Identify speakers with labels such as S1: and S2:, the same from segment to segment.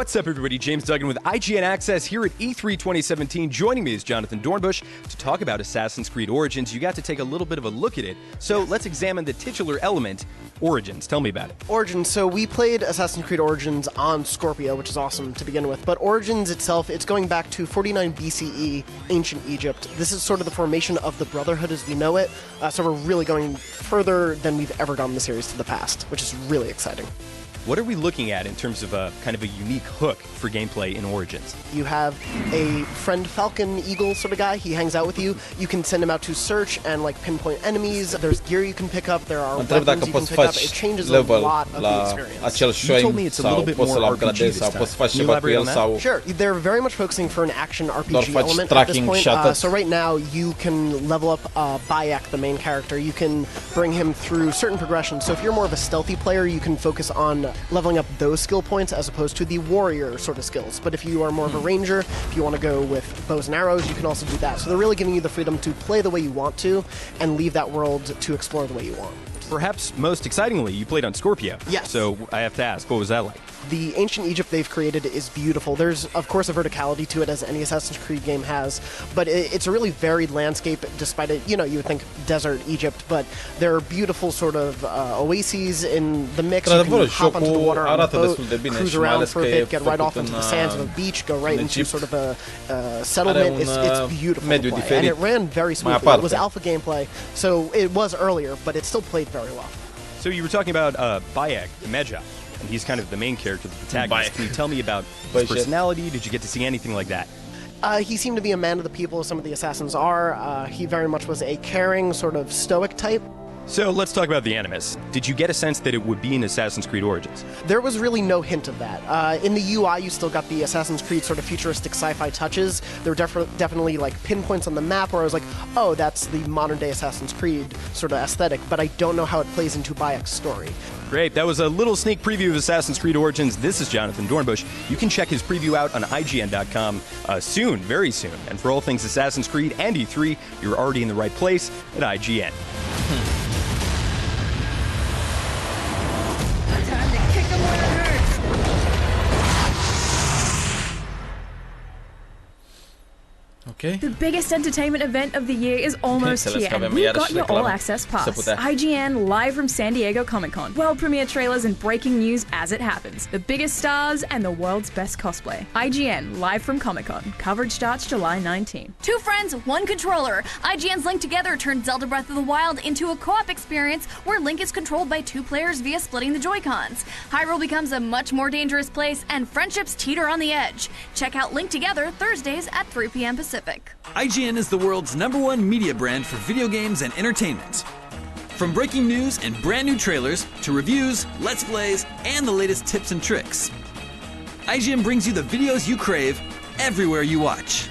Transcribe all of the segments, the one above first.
S1: What's up, everybody? James Duggan with IGN Access here at E3 2017. Joining me is Jonathan Dornbush to talk about Assassin's Creed Origins. You got to take a little bit of a look at it, so let's examine the titular element, Origins. Tell me about it.
S2: Origins. So we played Assassin's Creed Origins on Scorpio, which is awesome to begin with, but Origins itself, it's going back to 49 BCE, ancient Egypt. This is sort of the formation of the Brotherhood as we know it, so we're really going further than we've ever gone in the series to the past, which is really exciting.
S1: What are we looking at in terms of a kind of a unique hook for gameplay in Origins?
S2: You have a friend falcon, eagle sort of guy. He hangs out with you. You can send him out to search and like pinpoint enemies. There's gear you can pick up. There are weapons you can pick up. It changes a lot of the experience.
S1: You told me it's a little bit more RPG this time. Can you elaborate on that?
S2: Sure. They're very much focusing for an action RPG element at this point. So right now you can level up Bayek, the main character. You can bring him through certain progressions. So if you're more of a stealthy player, you can focus on leveling up those skill points as opposed to the warrior sort of skills. But if you are more of a ranger, if you want to go with bows and arrows, you can also do that. So they're really giving you the freedom to play the way you want to and leave that world to explore the way you want.
S1: Perhaps most excitingly, you played on Scorpio.
S2: Yes.
S1: So I have to ask, what was that like?
S2: The ancient Egypt they've created is beautiful. There's, of course, a verticality to it, as any Assassin's Creed game has, but it's a really varied landscape, despite it, you would think desert Egypt, but there are beautiful sort of oases in the mix. You can hop onto the water on a boat, cruise around for a bit, get right off into the sands of a beach, go right into sort of a settlement. It's beautiful to play, and it ran very smoothly. It was alpha gameplay, so it was earlier, but it still played very well.
S1: So you were talking about Bayek, the Medja. And he's kind of the main character, the protagonist. Can you tell me about his personality? Did you get to see anything like that?
S2: He seemed to be a man of the people, as some of the assassins are. He very much was a caring, sort of stoic type.
S1: So let's talk about the Animus. Did you get a sense that it would be in Assassin's Creed Origins?
S2: There was really no hint of that. In the UI, you still got the Assassin's Creed sort of futuristic sci-fi touches. There were definitely like pinpoints on the map where I was like, oh, that's the modern-day Assassin's Creed sort of aesthetic, but I don't know how it plays into Bayek's story.
S1: Great. That was a little sneak preview of Assassin's Creed Origins. This is Jonathan Dornbush. You can check his preview out on IGN.com soon, very soon. And for all things Assassin's Creed and E3, you're already in the right place at IGN.
S3: Okay. The biggest entertainment event of the year is almost here, and we've got your all-access pass. IGN live from San Diego Comic-Con. World premiere trailers and breaking news as it happens. The biggest stars and the world's best cosplay. IGN live from Comic-Con. Coverage starts July 19.
S4: Two friends, one controller. IGN's Link Together turned Zelda Breath of the Wild into a co-op experience where Link is controlled by two players via splitting the Joy-Cons. Hyrule becomes a much more dangerous place, and friendships teeter on the edge. Check out Link Together Thursdays at 3 p.m. Pacific.
S5: IGN is the world's #1 media brand for video games and entertainment. From breaking news and brand new trailers to reviews, let's plays, and the latest tips and tricks. IGN brings you the videos you crave everywhere you watch.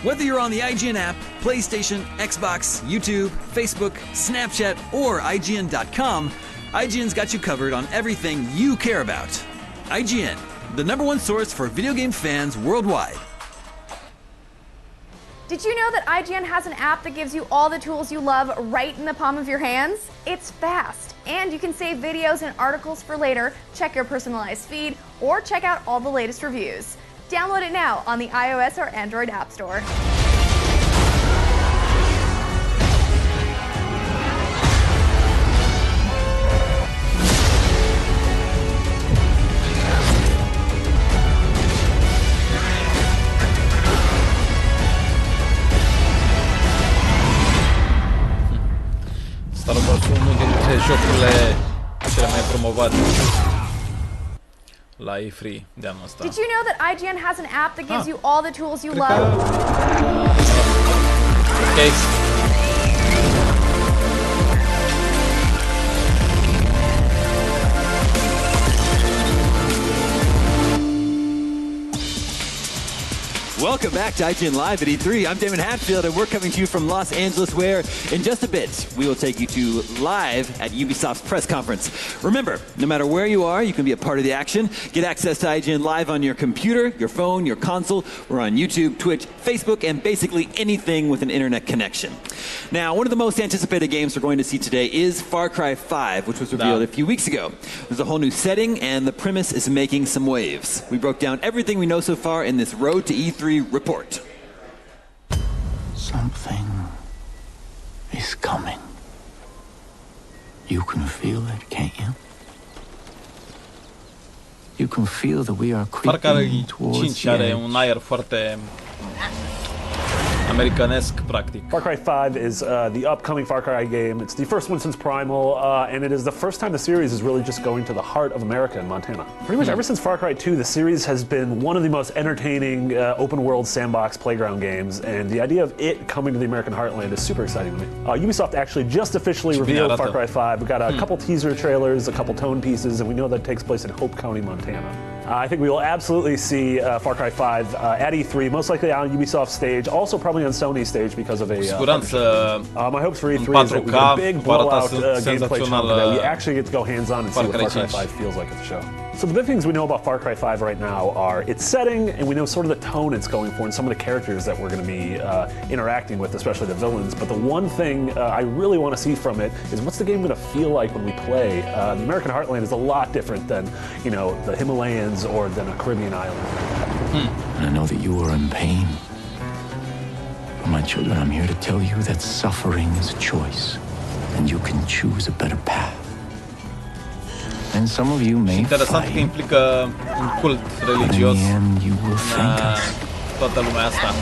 S5: Whether you're on the IGN app, PlayStation, Xbox, YouTube, Facebook, Snapchat, or IGN.com, IGN's got you covered on everything you care about. IGN, the #1 source for video game fans worldwide.
S6: Did you know that IGN has an app that gives you all the tools you love right in the palm of your hands? It's fast, and you can save videos and articles for later, check your personalized feed, or check out all the latest reviews. Download it now on the iOS or Android App Store.
S3: Star Wars 1 dintre jocurile cele mai promovate la E3 de anul ăsta.
S6: Did you know that IGN has an app that gives you all the tools you love?
S3: Okay.
S5: Welcome back to IGN Live at E3. I'm Damon Hatfield, and we're coming to you from Los Angeles, where in just a bit, we will take you to live at Ubisoft's press conference. Remember, no matter where you are, you can be a part of the action. Get access to IGN Live on your computer, your phone, your console. We're on YouTube, Twitch, Facebook, and basically anything with an internet connection. Now, one of the most anticipated games we're going to see today is FarCry 5, which was revealed a few weeks ago. There's a whole new setting, and the premise is making some waves. We broke down everything we know so far in this Road to E3 report.
S7: Something is coming. You can feel it, can't you? You can feel that we are creeping towards the edge.
S8: Un aer foarte americanesc, practic.
S9: FarCry 5 is the upcoming Far Cry game. It's the first one since Primal, and it is the first time the series is really just going to the heart of America and Montana. Pretty much ever since Far Cry 2, the series has been one of the most entertaining open-world sandbox playground games, and the idea of it coming to the American heartland is super exciting to me. Ubisoft actually just officially revealed Far Cry 5. We've got a couple teaser trailers, a couple tone pieces, and we know that it takes place in Hope County, Montana. I think we will absolutely see Far Cry 5 at E3, most likely on Ubisoft stage, also probably on Sony stage because of a my hopes for E3 is that we get a big blowout gameplay chunk that we actually get to go hands-on and see what Far Cry 5 feels like at the show. So the big things we know about Far Cry 5 right now are its setting, and we know sort of the tone it's going for and some of the characters that we're going to be interacting with, especially the villains. But the one thing I really want to see from it is what's the game going to feel like when we play? The American heartland is a lot different than, you know, the Himalayas or than a Caribbean island.
S7: And I know that you are in pain. For my children, I'm here to tell you that suffering is a choice, and you can choose a better path. And some of you may
S8: interesant că implică un cult religios în toată lumea asta.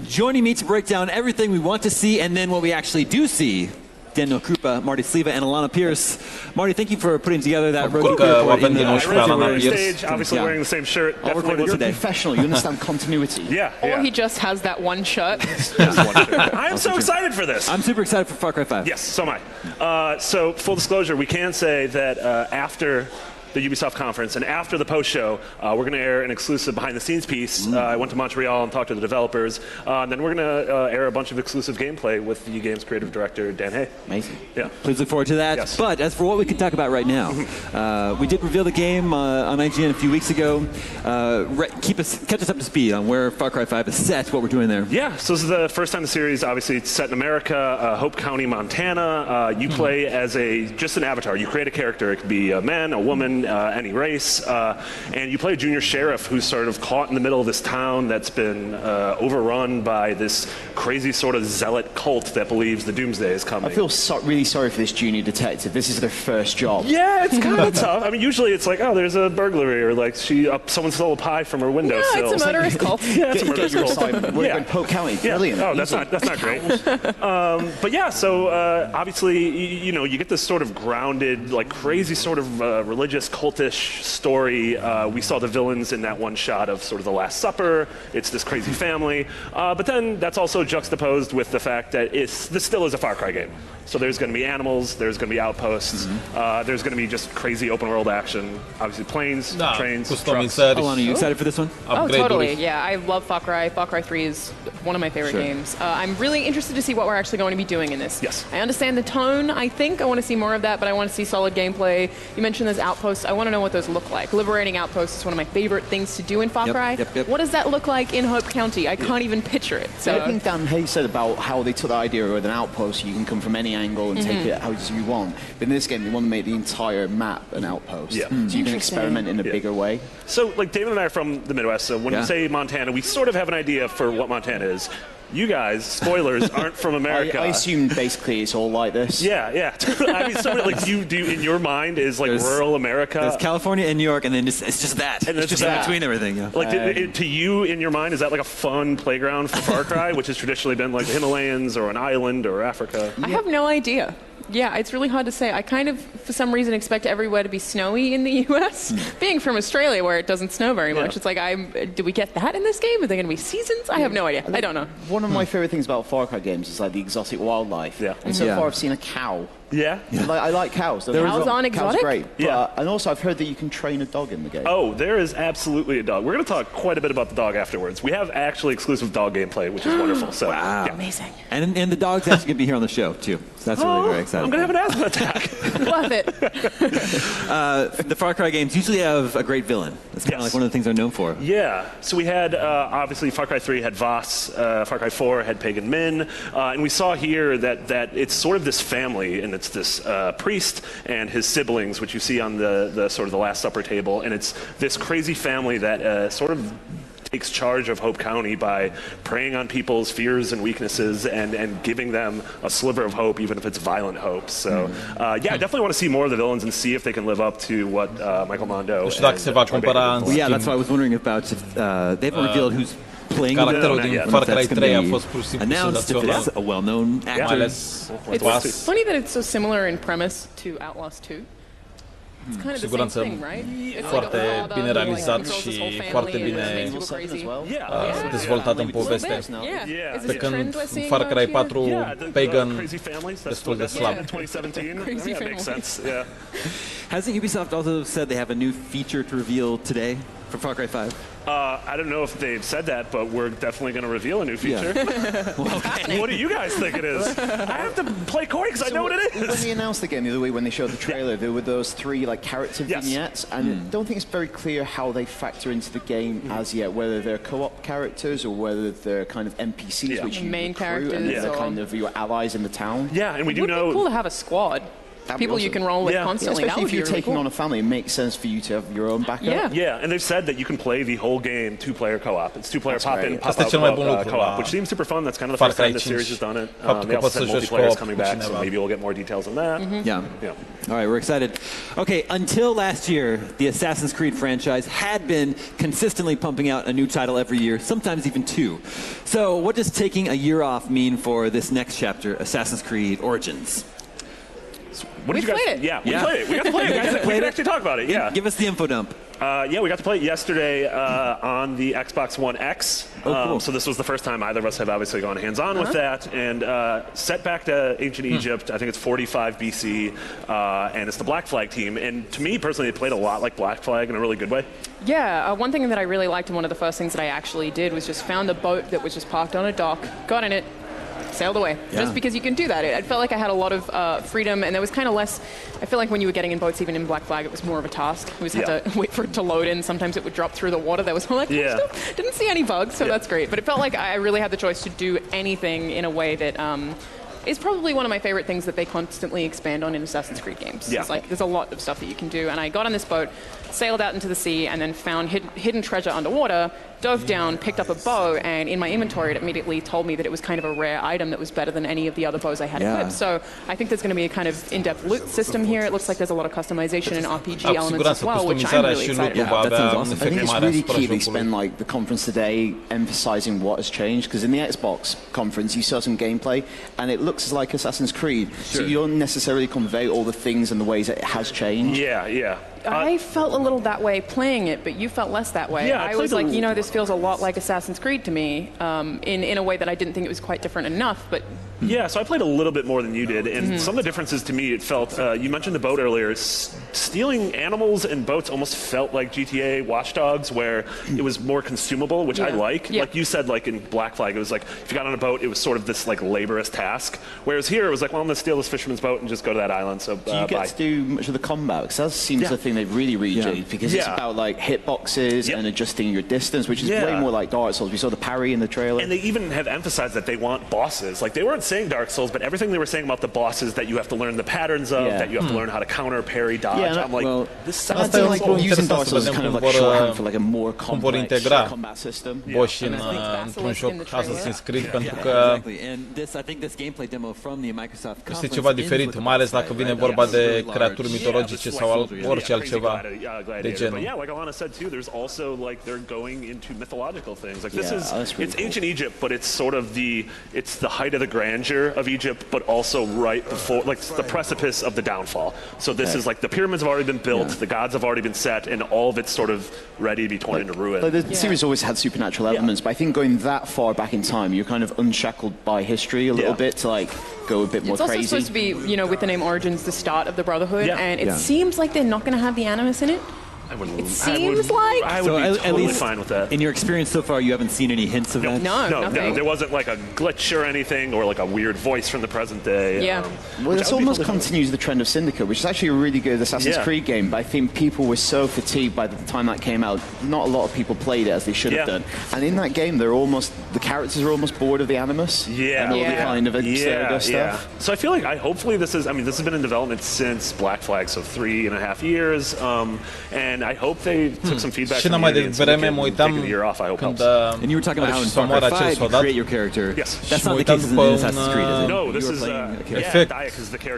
S5: Joining me to break down everything we want to see and then what we actually do see, Daniel Krupa, Marty Sliva, and Alana Pierce. Marty, thank you for putting together that road report.
S9: Stage, obviously wearing the same shirt.
S10: You're professional. You understand continuity.
S9: Yeah.
S11: Or he just has that one shirt.
S9: I am so excited for this.
S5: I'm super excited for Far Cry 5.
S9: Yes, so am I. So, full disclosure, we can say that after the Ubisoft conference and after the post-show, we're going to air an exclusive behind-the-scenes piece. I went to Montreal and talked to the developers, and then we're going to air a bunch of exclusive gameplay with the game's creative director, Dan Hay.
S10: Amazing.
S9: Yeah.
S5: Please look forward to that.
S9: Yes.
S5: But as for what we can talk about right now, we did reveal the game on IGN a few weeks ago. Catch us up to speed on where Far Cry 5 is set, what we're doing there.
S9: Yeah, so this is the first time the series, obviously, it's set in America, Hope County, Montana. You play as just an avatar. You create a character. It could be a man, a woman, any race, and you play a junior sheriff who's sort of caught in the middle of this town that's been overrun by this crazy sort of zealot cult that believes the doomsday is coming.
S10: I feel really sorry for this junior detective. This is their first job.
S9: Yeah, it's kind of tough. I mean, usually it's like, oh, there's a burglary, or like someone stole a pie from her windowsill.
S11: Yeah, it's a murderous cult.
S9: Yeah, it's a murderous cult.
S10: We're in Polk County.
S9: Yeah.
S10: Brilliant.
S9: Oh, that's not great. But yeah, so obviously, you know, you get this sort of grounded, like crazy sort of religious cultish story. We saw the villains in that one shot of sort of the Last Supper. It's this crazy family. But then that's also juxtaposed with the fact that this still is a Far Cry game. So there's going to be animals, there's going to be outposts, there's going to be just crazy open world action. Obviously planes, trains, trucks.
S5: Alana, are you excited for this one?
S11: Oh, totally. Yeah, I love Far Cry. Far Cry 3 is one of my favorite games. I'm really interested to see what we're actually going to be doing in this.
S9: Yes.
S11: I understand the tone, I think. I want to see more of that, but I want to see solid gameplay. You mentioned those outposts. I want to know what those look like. Liberating outposts is one of my favorite things to do in Far Cry. What does that look like in Hope County? I can't even picture it. So.
S10: I think Dan Hay said about how they took the idea of an outpost. You can come from any angle and take it how you want. But in this game, they want to make the entire map an outpost.
S9: Yeah.
S10: So you can experiment in a bigger way.
S9: So, like, David and I are from the Midwest, so when we say Montana, we sort of have an idea for what Montana is. You guys, spoilers, aren't from America.
S10: I assume basically it's all like this.
S9: Yeah, yeah. I mean, so like, do you in your mind is like rural America?
S5: There's California and New York, and then it's just that.
S9: And
S5: it's just in between everything. Yeah.
S9: Like, to you, in your mind, is that like a fun playground for Far Cry, which has traditionally been like the Himalayas or an island or Africa?
S11: I have no idea. Yeah, it's really hard to say. I kind of, for some reason, expect everywhere to be snowy in the U.S. Being from Australia, where it doesn't snow very much, it's like, do we get that in this game? Are there going to be seasons? I have no idea. I don't know.
S10: One of my favorite things about Far Cry games is like the exotic wildlife.
S9: Yeah.
S10: And so far, I've seen a cow
S9: Yeah.
S10: I like cows.
S11: Cows aren't exotic?
S10: Cows great.
S9: Yeah.
S10: And also, I've heard that you can train a dog in the game.
S9: Oh, there is absolutely a dog. We're going to talk quite a bit about the dog afterwards. We have actually exclusive dog gameplay, which is wonderful. So,
S5: wow.
S9: Yeah.
S11: Amazing.
S5: And the dog's actually going to be here on the show, too. So that's really very exciting.
S9: I'm going to have an asthma attack.
S11: Love it.
S5: The Far Cry games usually have a great villain. That's kind of like one of the things they're known for.
S9: Yeah. So we had, obviously, Far Cry 3 had Voss, Far Cry 4 had Pagan Min, and we saw here that it's sort of this family, and it's this priest and his siblings, which you see on the sort of the Last Supper table, and it's this crazy family that sort of takes charge of Hope County by preying on people's fears and weaknesses and giving them a sliver of hope, even if it's violent hope. So, yeah, I definitely want to see more of the villains and see if they can live up to what Michael Mondo.
S8: Yeah, that's
S5: what I was wondering about. They haven't revealed who's playing
S8: caracterul din Far Cry 3 a fost pur și simplu
S5: announced if it's a well-known actor.
S11: It's funny that it's so similar in premise to Outlaws 2. It's kind of the same thing, right?
S8: Foarte bine realizat și foarte bine dezvoltat în poveste. Pe când Far Cry 4, Pagan, destul de slab.
S5: Hasn't Ubisoft also said they have a new feature to reveal today for Far Cry 5?
S9: I don't know if they've said that, but we're definitely going to reveal a new feature. What do you guys think it is? I have to play Corey because I know what it is.
S10: When they announced the game the other week, when they showed the trailer, there were those 3 like character vignettes, and I don't think it's very clear how they factor into the game as yet, whether they're co-op characters or whether they're kind of NPCs, which you
S11: main
S10: recruit,
S11: characters,
S10: and they're kind of your allies in the town.
S9: Yeah, and we do know.
S11: It would be cool to have a squad. People you can roll with constantly.
S10: Especially if you're taking on a family, it makes sense for you to have your own backup.
S9: Yeah, and they've said that you can play the whole game 2-player co-op. It's 2-player pop-in, pop-out co-op, which seems super fun. That's kind of the first time the series has done it. They also said multiplayer is coming back, so maybe we'll get more details on that.
S5: Yeah. All right, we're excited. Okay, until last year, the Assassin's Creed franchise had been consistently pumping out a new title every year, sometimes even 2. So what does taking a year off mean for this next chapter, Assassin's Creed Origins?
S9: We played it. Yeah, we played it. We got to play it. We can actually talk about it. Yeah.
S5: Give us the info dump.
S9: Yeah, we got to play it yesterday on the Xbox One X.
S5: Cool.
S9: So this was the first time either of us have obviously gone hands-on with that. And set back to ancient Egypt, I think it's 45 BC, and it's the Black Flag team. And to me, personally, it played a lot like Black Flag in a really good way.
S11: Yeah, one thing that I really liked, and one of the first things that I actually did, was just found a boat that was just parked on a dock, got in it, sailed away. Just because you can do that. I felt like I had a lot of freedom, and there was kind of less. I feel like when you were getting in boats, even in Black Flag, it was more of a task. We just had to wait for it to load in. Sometimes it would drop through the water. There was all that kind of stuff. Didn't see any bugs, so that's great. But it felt like I really had the choice to do anything in a way that is probably one of my favorite things that they constantly expand on in Assassin's Creed games. It's like there's a lot of stuff that you can do. And I got on this boat, sailed out into the sea, and then found hidden treasure underwater, dove down, picked up a bow, and in my inventory it immediately told me that it was kind of a rare item that was better than any of the other bows I had equipped. So I think there's going to be a kind of in-depth loot system here. It looks like there's a lot of customization and RPG elements as well, which I'm really excited about.
S10: That sounds awesome. I think it's really key they spend like the conference today emphasizing what has changed, because in the Xbox conference you saw some gameplay and it looks like Assassin's Creed, so you don't necessarily convey all the things and the ways that it has changed.
S11: I felt a little that way playing it, but you felt less that way. I was like, you know, this feels a lot like Assassin's Creed to me, in a way that I didn't think it was quite different enough, but...
S9: Yeah, so I played a little bit more than you did, and some of the differences to me, it felt, you mentioned the boat earlier, stealing animals and boats almost felt like GTA Watch Dogs, where it was more consumable, which I like. Like you said, like in Black Flag, it was like, if you got on a boat, it was sort of this like laborious task, whereas here it was like, well, I'm going to steal this fisherman's boat and just go to that island, so
S10: do you get to do much of the combat? Because that seems the thing they've really rejigged, because it's about like hitboxes and adjusting your distance, which is way more like Dark Souls. We saw the parry in the trailer.
S9: And they even have emphasized that they want bosses. Like, they weren't saying Dark Souls, but everything they were saying about the bosses that you have to learn the patterns of, that you have to learn how to counter, parry, dodge. I'm like, this sounds
S10: like using Dark Souls is kind of like shorthand for like a more complex combat system.
S8: Boși într-un joc Assassin's Creed, pentru că este ceva diferit, mai ales dacă vine vorba de creaturi mitologice sau orice altceva de genul.
S9: Yeah, like Alana said too, there's also like they're going into mythological things. Like this is, it's ancient Egypt, but it's sort of the height of the grandeur of Egypt, but also right before, like the precipice of the downfall. So this is like the pyramids pyramids have already been built, the gods have already been set, and all of it's sort of ready to be torn into ruin.
S10: The series always had supernatural elements, but I think going that far back in time, you're kind of unshackled by history a little bit to like go a bit more crazy.
S11: It's also supposed to be, you know, with the name Origins, the start of the Brotherhood, and it seems like they're not going to have the Animus in it.
S9: I would
S11: be
S9: totally fine with that.
S12: In your experience so far, you haven't seen any hints of that?
S11: No.
S9: There wasn't like a glitch or anything, or like a weird voice from the present day.
S10: Well, this almost continues the trend of Syndicate, which is actually a really good Assassin's Creed game, but I think people were so fatigued by the time that came out, not a lot of people played it as they should have done. And in that game, the characters are almost bored of the Animus. And all the kind of absurd stuff.
S9: So I feel like, hopefully this has been in development since Black Flag, so 3.5 years. And I hope they took some feedback from the audience and taking the year off. I hope helps.
S12: And you were talking about how in FarCry 5 you create your character.
S9: Yes.
S12: That's not the case in Assassin's Creed, is it?
S9: No, this is
S1: efect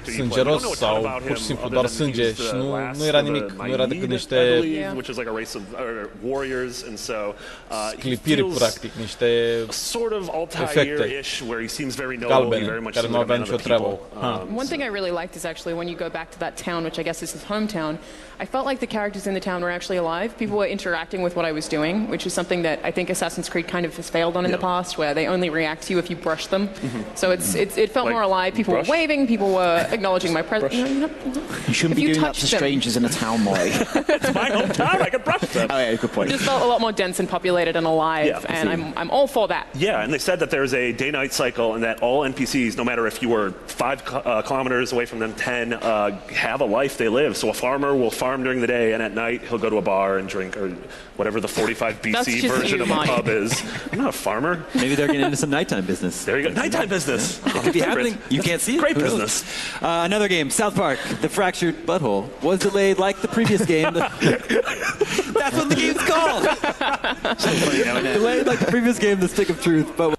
S1: sângeros sau pur și simplu doar sânge și nu era nimic, nu era decât niște
S9: which is like a race of warriors, and so
S1: clipiri practic, niște
S9: efecte galbene
S1: care nu aveau nicio treabă.
S11: One thing I really liked is actually when you go back to that town, which I guess is his hometown, I felt like the characters in the town were actually alive. People were interacting with what I was doing, which is something that I think Assassin's Creed kind of has failed on in the past, where they only react to you if you brush them. So it felt more alive. People were waving, people were acknowledging my presence.
S10: You shouldn't be doing that to strangers in a town, Molly.
S9: It's my hometown, I can brush them.
S10: Oh yeah, good point.
S11: It just felt a lot more dense and populated and alive, and I'm all for that.
S9: Yeah, and they said that there's a day-night cycle, and that all NPCs, no matter if you were 5 kilometers away from them, 10, have a life they live. So a farmer will farm during the day, and at night he'll go to a bar and drink, or whatever the 45 BC version of a pub is. I'm not a farmer.
S12: Maybe they're getting into some nighttime business.
S9: There you go, nighttime business.
S12: It could be happening. You can't see it.
S9: Great business.
S12: Another game, South Park, The Fractured Butthole, was delayed like the previous game. That's what the game's called. Delayed like the previous game, The Stick of Truth, but